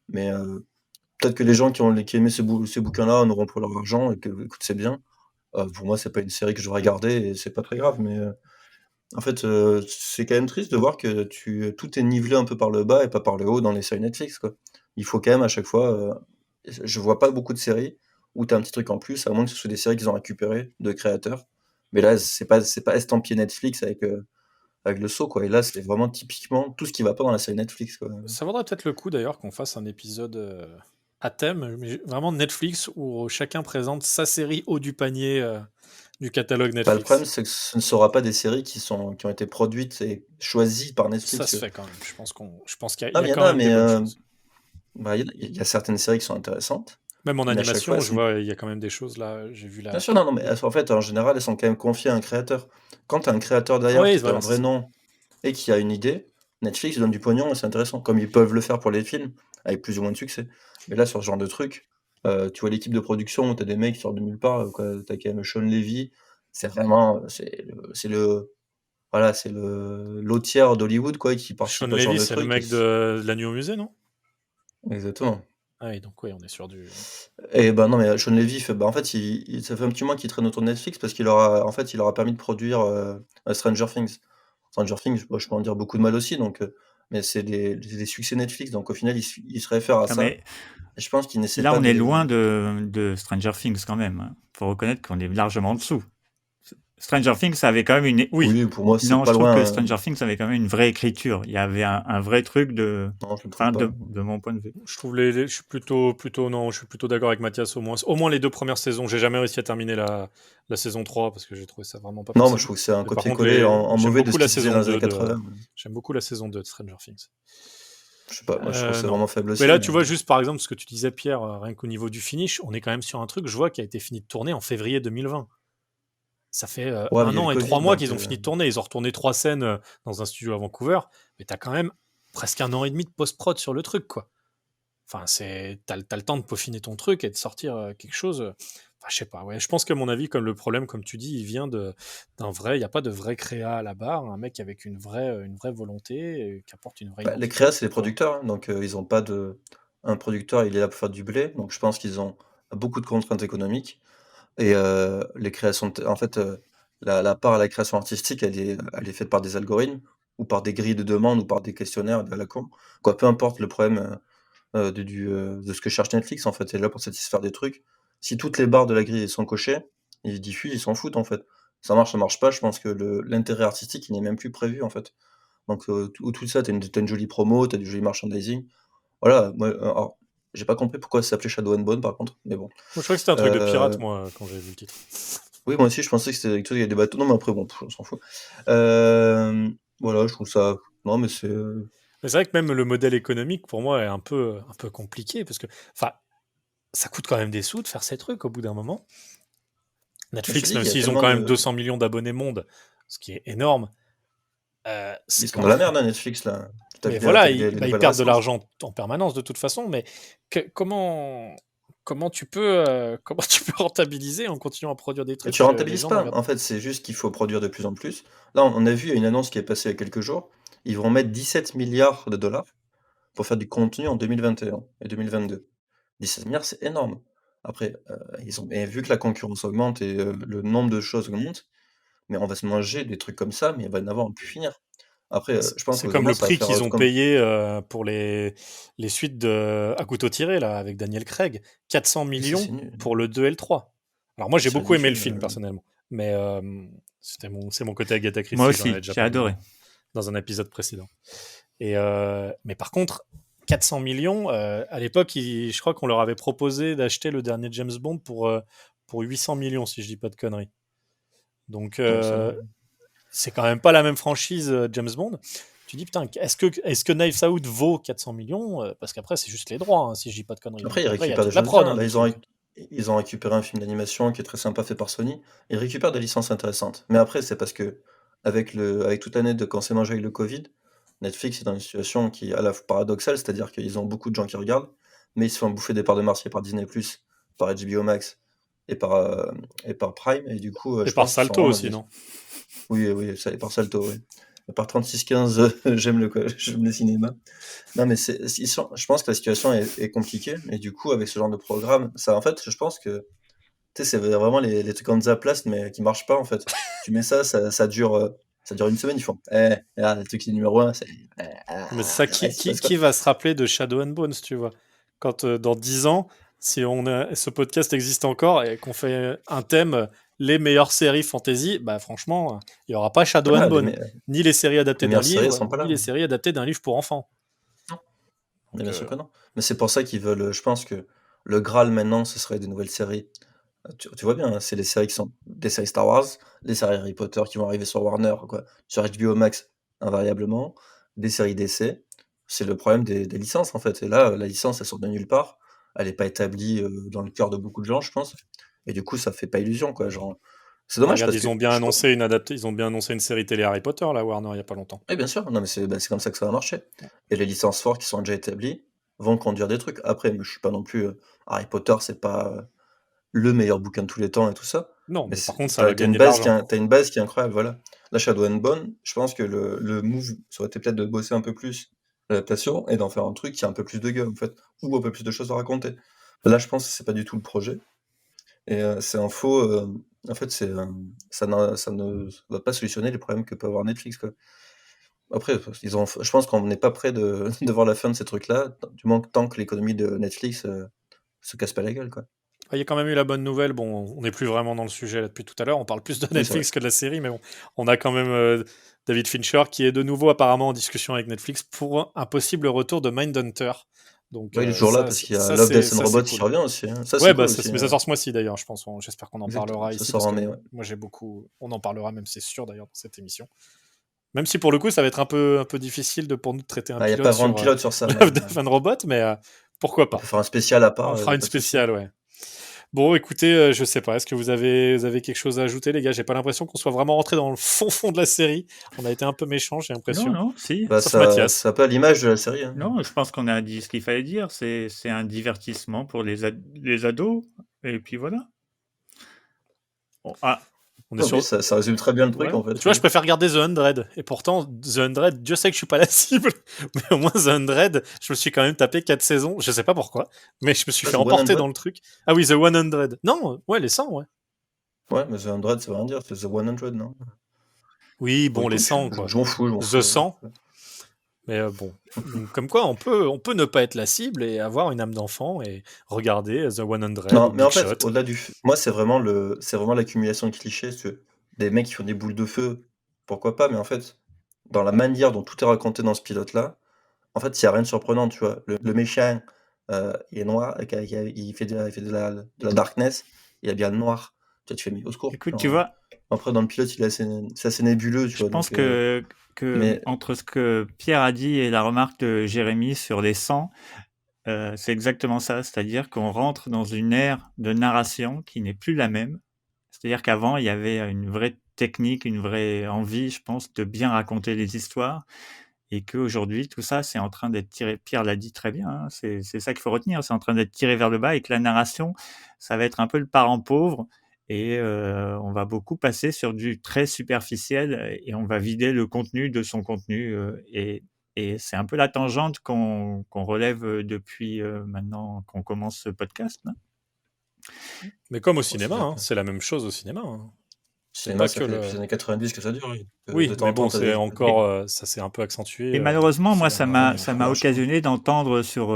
mais peut-être que les gens qui aimaient ces bouquins-là en auront pour leur argent, et que écoute, c'est bien. Pour moi, c'est pas une série que je vais regarder, et c'est pas très grave, mais en fait, c'est quand même triste de voir que tout est nivelé un peu par le bas et pas par le haut dans les séries Netflix, quoi. Il faut quand même à chaque fois, je vois pas beaucoup de séries où tu as un petit truc en plus, à moins que ce soit des séries qu'ils ont récupérées de créateurs. Mais là, c'est pas estampillé Netflix avec le saut, quoi. Et là, c'est vraiment typiquement tout ce qui va pas dans la série Netflix, quoi. Ça vaudrait peut-être le coup d'ailleurs qu'on fasse un épisode à thème, mais vraiment Netflix, où chacun présente sa série haut du panier du catalogue Bah, le problème, Netflix. c'est que ce ne sera pas des séries qui ont été produites et choisies par Ça Netflix. se fait quand même. Je pense qu'il y Ah, a mais il y en quand a, même des bonnes choses. bah, il y a certaines séries qui sont intéressantes, Même en mais à chaque animation, fois, je vois, il y a quand même des choses là. J'ai vu bien la. sûr, non, mais en fait, en général, elles sont quand même confiées à un créateur. Quand tu as un créateur derrière Oui, qui a un voilà, c'est vrai ça. nom et qui a une idée, Netflix donne du pognon et c'est intéressant, comme ils peuvent le faire pour les films, avec plus ou moins de succès. Mais là, sur ce genre de truc, tu vois l'équipe de production où tu as des mecs qui sortent de nulle part, quoi. Tu as quand même Sean Levy, c'est vraiment, voilà, c'est l'au-tiers d'Hollywood, quoi, qui Sean participe à ce genre Levy, de c'est le truc. mec de la nuit au musée, non? Exactement. Ah oui, donc oui, on est sur du. Et ben non, mais Sean Levy fait, bah, en fait, ça fait un petit mois qu'il traîne autour de Netflix parce il aura permis de produire Stranger Things. Stranger Things, bon, je peux en dire beaucoup de mal aussi, donc, mais c'est des succès Netflix, donc au final, il se réfère à Non, ça. mais Et je pense qu'il n'essaie là, pas on est de. loin de Stranger Things quand même, hein. Faut reconnaître qu'on est largement en dessous. Stranger Things avait quand même une... Oui, Oui, pour moi, c'est Non, pas je trouve que loin. Stranger Things avait quand même une vraie écriture. Il y avait un vrai truc de... Non, je ne trouve Enfin, pas. de mon point de vue. je trouve je suis non, je suis plutôt d'accord avec Mathias au moins les 2 premières saisons. J'ai jamais réussi à terminer la saison 3 parce que j'ai trouvé ça vraiment pas Non, moi, je possible. trouve que c'est un Mais par contre, copier-coller en j'aime mauvais de beaucoup ce la qu'ils faisaient saison dans les années 2 80. j'aime beaucoup la saison 2 de Stranger Things. Je sais pas, moi, je trouve que c'est Non. vraiment faible aussi. Mais là, tu vois, juste par exemple, ce que tu disais, Pierre, rien qu'au niveau du finish, on est quand même sur un truc, je vois, qui a été fini de tourner en février 2020. Ça fait Ouais, mais il 1 y a le an et 3 Covid, mois donc. qu'ils ont fini de tourner. Ils ont retourné 3 scènes dans un studio à Vancouver, mais t'as quand même presque 1 an et demi de post-prod sur le truc, quoi. Enfin, t'as le temps de peaufiner ton truc et de sortir quelque chose. Enfin, je sais pas, ouais. Je pense qu'à mon avis, comme le problème, comme tu dis, il vient d'un vrai. Il n'y a pas de vrai créa à la barre. Un mec avec une vraie volonté, qui apporte une vraie Bah, les identité créas, au c'est les truc, quoi. producteurs, hein, donc ils ont pas de. Un producteur, il est là pour faire du blé, donc je pense qu'ils ont beaucoup de contraintes économiques. Et les créations, en fait, la part à la création artistique, elle est faite par des algorithmes ou par des grilles de demande ou par des questionnaires à la con. Quoi, peu importe le problème de ce que cherche Netflix, en fait, c'est là pour satisfaire des trucs. Si toutes les barres de la grille sont cochées, ils diffusent, ils s'en foutent, en fait. Ça marche pas, je pense que l'intérêt artistique, il n'est même plus prévu, en fait. Donc, tout ça, t'as une jolie promo, t'as du joli merchandising. Voilà, moi, alors, j'ai pas compris pourquoi ça s'appelait Shadow and Bone, par contre, mais bon. Moi, je crois que c'était un truc de pirate, Euh, moi, quand j'ai vu le titre. oui, moi aussi, je pensais que c'était quelque chose, il y a des bateaux. Non, mais après, bon, on s'en fout. Euh, voilà, je trouve ça. Non, mais c'est. Mais c'est vrai que même le modèle économique, pour moi, est un peu compliqué, parce que, enfin, ça coûte quand même des sous de faire ces trucs au bout d'un moment. Je te Netflix, dis, même il y a s'ils ont tellement quand même de. 200 millions d'abonnés monde, ce qui est énorme, Ils c'est sont quand dans la même. merde, hein, Netflix, là. Mais voilà, Les ils nouvelles perdent de récentes. l'argent en permanence de toute façon, mais comment comment tu peux rentabiliser en continuant à produire des Mais trucs tu que les rentabilises gens ne pas. regardent En fait, c'est juste qu'il faut produire de plus en plus. Là, on a vu, il y a une annonce qui est passée il y a quelques jours. Ils vont mettre 17 milliards de dollars pour faire du contenu en 2021 et 2022. 17 milliards, c'est énorme. Après, et vu que la concurrence augmente et le nombre de choses augmente, mais on va se manger des trucs comme ça, mais il va y en avoir à en plus finir. Après, je pense C'est qu'aux comme Allemands, le ça va prix faire qu'ils ont comme. payé pour les suites de À couteau tiré, là, avec Daniel Craig. 400 Mais ça, millions c'est nul. pour le 2 et le 3. Alors moi, j'ai C'est beaucoup aimé le ridicule. film, personnellement. Mais c'est mon côté Agatha Moi Christie, j'en aussi, avais déjà j'ai parlé adoré. dans un épisode précédent. Mais par contre, 400 millions, à l'époque, je crois qu'on leur avait proposé d'acheter le dernier James Bond pour 800 millions, si je dis pas de conneries. Donc, Ouais, c'est quand même pas la même franchise James Bond. Tu dis, putain, est-ce que Knives Out vaut 400 millions Parce qu'après, c'est juste les droits, hein, si je dis pas de conneries. Après, Donc ils après, il y a récupèrent des toute la choses prod bien. hein, Là, dessus. ils ont récupéré un film d'animation qui est très sympa fait par Sony. Ils récupèrent des licences intéressantes. Mais après, c'est parce que, avec toute l'année de quand c'est mangé avec le Covid, Netflix est dans une situation qui est à la fois paradoxale, c'est-à-dire qu'ils ont beaucoup de gens qui regardent, mais ils se font bouffer des parts de marché par Disney+, par HBO Max et par Prime. Et du coup, Et je par pense qu'ils sont Salto vraiment. aussi, non Oui, oui, ça, et par Salto, oui. Par 3615, j'aime le cinéma. Non, mais je pense que la situation est compliquée, et du coup, avec ce genre de programme, ça, en fait, je pense que, tu sais, c'est vraiment les trucs en Zaplast, mais qui marchent pas, en fait. Tu mets ça dure une semaine, ils font, regarde, le truc qui est numéro 1, c'est, Mais c'est ça, ouais, il se passe quoi? qui va se rappeler de Shadow and Bones, tu vois Quand dans 10 ans, si ce podcast existe encore et qu'on fait un thème les meilleures séries fantasy, bah franchement, il n'y aura pas Shadow Voilà, and Bone, ni les séries adaptées les d'un meilleures séries, elles livre, sont pas là. ni les séries adaptées d'un livre pour enfants. Mais bien Donc, sûr que non. Mais c'est pour ça qu'ils veulent. Je pense que le Graal maintenant, ce serait des nouvelles séries. Tu vois bien, hein, c'est les séries qui sont des séries Star Wars, des séries Harry Potter qui vont arriver sur Warner, quoi, sur HBO Max, invariablement, des séries DC. C'est le problème des licences, en fait. Et là, la licence, elle sort de nulle part. Elle n'est pas établie dans le cœur de beaucoup de gens, je pense. Et du coup, ça fait pas illusion, quoi. Genre, c'est dommage regarde, parce que. ils ont bien annoncé une série télé Harry Potter, là, Warner, il n'y a pas longtemps. Oui, bien sûr. Non, mais c'est comme ça que ça va marcher. Et les licences fortes qui sont déjà établies vont conduire des trucs. Après, moi, je suis pas non plus. Harry Potter, c'est pas le meilleur bouquin de tous les temps et tout ça. Non, Mais mais par contre, ça t'as va une gagner de base l'argent. t'as une base qui est incroyable, voilà. Là, Shadow and Bone, je pense que le move, ça aurait été peut-être de bosser un peu plus l'adaptation et d'en faire un truc qui a un peu plus de gueule, en fait, ou un peu plus de choses à raconter. Là, je pense que c'est pas du tout le projet. Et c'est un faux. En fait, ça ne va pas solutionner les problèmes que peut avoir Netflix, quoi. Après, je pense qu'on n'est pas prêt de, de voir la fin de ces trucs-là, du moins tant que l'économie de Netflix se casse pas la gueule, quoi. Il y a quand même eu la bonne nouvelle. Bon, on n'est plus vraiment dans le sujet là depuis tout à l'heure. On parle plus de Oui, c'est vrai. Netflix que de la série, mais bon, on a quand même David Fincher qui est de nouveau apparemment en discussion avec Netflix pour un possible retour de Mindhunter. Donc Ouais, il est toujours là parce qu'il y a Love, Death and Robots qui cool. revient aussi, hein. Ça, Ouais, c'est cool aussi, mais ça hein. sort ce mois-ci d'ailleurs, je pense. J'espère qu'on en Exactement. parlera Ça ici sort parce en que mai, ouais. moi j'ai beaucoup. On en parlera même, c'est sûr d'ailleurs dans cette émission. Même si pour le coup, ça va être un peu difficile pour nous de traiter un Ah, il n'y a pas pilote vraiment de sur pilote sur ça, mais Love, Death and Robot, mais pourquoi on peut pas. faire un spécial à part, On y fera a une pas de souci. spéciale, ouais. Bon, écoutez, je sais pas. Est-ce que vous avez quelque chose à ajouter, les gars? J'ai pas l'impression qu'on soit vraiment rentré dans le fond de la série. On a été un peu méchants, j'ai Non, l'impression. non, si. Bah, Sauf Mathias. c'est un peu à l'image de la série, hein. Non, je pense qu'on a dit ce qu'il fallait dire. C'est un divertissement pour les ados. Et puis voilà. Bon, On est Ah oui, sur. ça résume très bien le truc, ouais. en fait, Tu vois, je oui. préfère regarder The 100. Et pourtant, The 100, Dieu sait que je suis pas la cible. Mais au moins, The 100, je me suis quand même tapé 4 saisons. Je sais pas pourquoi. Mais je me suis Ah, fait The emporter 100? dans le truc. Ah oui, The 100. Non, ouais, les 100, ouais. Ouais, mais The 100, ça veut rien dire, c'est The 100, non? Oui, Bon, bon, les écoute, 100, quoi. je m'en fous, The 100. Mais bon. Donc, comme quoi, on peut ne pas être la cible et avoir une âme d'enfant et regarder The 100 Non, ou mais en Big fait, Shot. au-delà moi, c'est vraiment l'accumulation de clichés, si tu veux. Des mecs qui font des boules de feu, pourquoi pas, mais en fait, dans la manière dont tout est raconté dans ce pilote-là, en fait, il y a rien de surprenant, tu vois? Le méchant, il est noir, il fait de la darkness, il a bien le noir. Tu vois, tu fais: «Mais au secours!» Écoute, tu genre, vois, après dans le pilote, c'est assez nébuleux, tu je vois? pense Donc que mais entre ce que Pierre a dit et la remarque de Jérémy sur les 100, c'est exactement ça. C'est-à-dire qu'on rentre dans une ère de narration qui n'est plus la même. C'est-à-dire qu'avant, il y avait une vraie technique, une vraie envie, je pense, de bien raconter les histoires. Et qu'aujourd'hui, tout ça, c'est en train d'être tiré, Pierre l'a dit très bien, hein, c'est ça qu'il faut retenir, c'est en train d'être tiré vers le bas et que la narration, ça va être un peu le parent pauvre et on va beaucoup passer sur du très superficiel et on va vider le contenu de son contenu et c'est un peu la tangente qu'on relève depuis maintenant qu'on commence ce podcast, là. Mais comme au bon, cinéma, hein, c'est la même chose au cinéma. Hein. C'est cinéma, pas ça que fait le. depuis les années 90 que ça dure, oui. Oui, De temps mais en temps, bon, tu c'est des encore. Ça s'est un peu accentué Et malheureusement, ces moi, dernières années. ça m'a occasionné d'entendre sur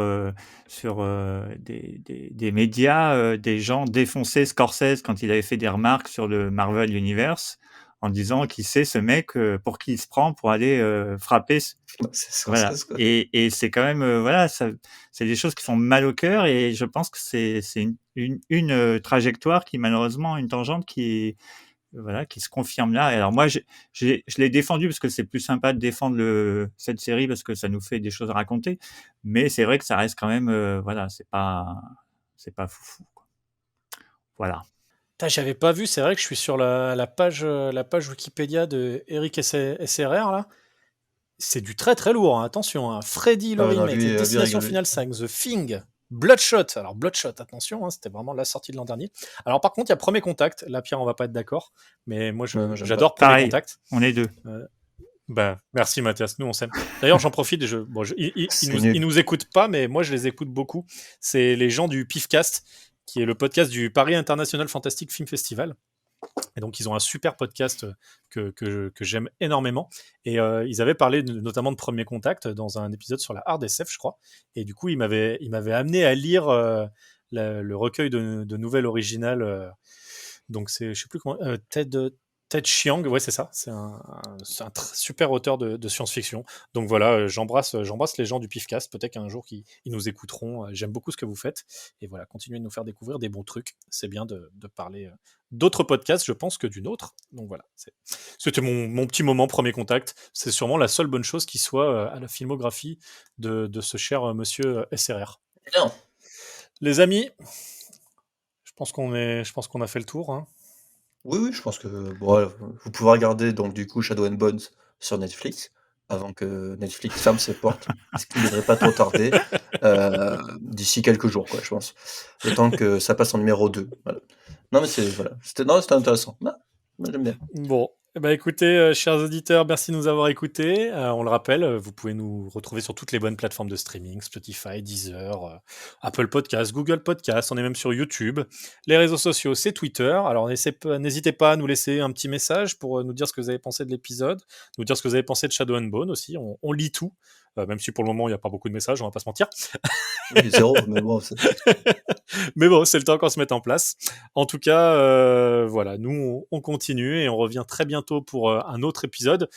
des médias des gens défoncer Scorsese quand il avait fait des remarques sur le Marvel Universe en disant qui c'est ce mec pour qui il se prend pour aller frapper. c'est Voilà. Scorsese, quoi. Et c'est quand même voilà, c'est des choses qui font mal au cœur et je pense que c'est une trajectoire qui malheureusement une tangente qui voilà, qui se confirme là. Et alors moi, je l'ai défendu parce que c'est plus sympa de défendre cette série parce que ça nous fait des choses à raconter. Mais c'est vrai que ça reste quand même, voilà, c'est pas foufou, quoi. Voilà. J'avais pas vu, c'est vrai que je suis sur la page Wikipédia de Eric SRR là. C'est du très très lourd, hein. Attention, hein. Freddy le Ah ouais, non, remake, lui, Destination rigole, lui. Finale 5, The Thing, Bloodshot. Alors Bloodshot, attention, hein, c'était vraiment la sortie de l'an dernier. Alors par contre, il y a Premier Contact. Là, Pierre, on va pas être d'accord, mais moi, Ouais, moi, j'aime j'adore Premier Pareil, Contact. on est deux. Merci Mathias, nous on s'aime. D'ailleurs, j'en profite, C'est nul. ils nous écoutent pas, mais moi je les écoute beaucoup. C'est les gens du PIFcast, qui est le podcast du Paris International Fantastic Film Festival. Et donc, ils ont un super podcast que j'aime énormément. Et ils avaient parlé notamment de Premier Contact dans un épisode sur la hard SF, je crois. Et du coup, ils m'avaient amené à lire le recueil de nouvelles originales Donc c'est, je sais plus comment, Ted Chiang, ouais c'est ça, c'est c'est un super auteur de science-fiction. Donc voilà, j'embrasse les gens du PIFcast, peut-être qu'un jour ils nous écouteront. J'aime beaucoup ce que vous faites, et voilà, continuez de nous faire découvrir des bons trucs. C'est bien de parler d'autres podcasts, je pense, que d'une autre. Donc voilà, c'était mon petit moment premier contact. C'est sûrement la seule bonne chose qui soit à la filmographie de ce cher monsieur SRR. Non. Les amis, je pense qu'on a fait le tour, hein. Oui, je pense que bon, vous pouvez regarder donc du coup Shadow and Bones sur Netflix avant que Netflix ferme ses portes, ce qui ne devrait pas trop tarder d'ici quelques jours, quoi, je pense. Le temps que ça passe en numéro 2. Voilà. Non, mais c'était intéressant. Non, moi, j'aime bien. Bon, eh ben écoutez, chers auditeurs, merci de nous avoir écoutés. On le rappelle, vous pouvez nous retrouver sur toutes les bonnes plateformes de streaming, Spotify, Deezer, Apple Podcasts, Google Podcasts, on est même sur YouTube. Les réseaux sociaux, c'est Twitter. Alors n'hésitez pas à nous laisser un petit message pour nous dire ce que vous avez pensé de l'épisode, nous dire ce que vous avez pensé de Shadow and Bone aussi, on lit tout, même si pour le moment il n'y a pas beaucoup de messages, on va pas se mentir. Oui, 0, mais bon, Mais bon, c'est le temps qu'on se mette en place. En tout cas, voilà, nous, on continue et on revient très bientôt pour un autre épisode.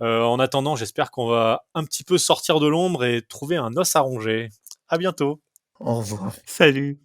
En attendant, j'espère qu'on va un petit peu sortir de l'ombre et trouver un os à ronger. À bientôt. au revoir. Salut.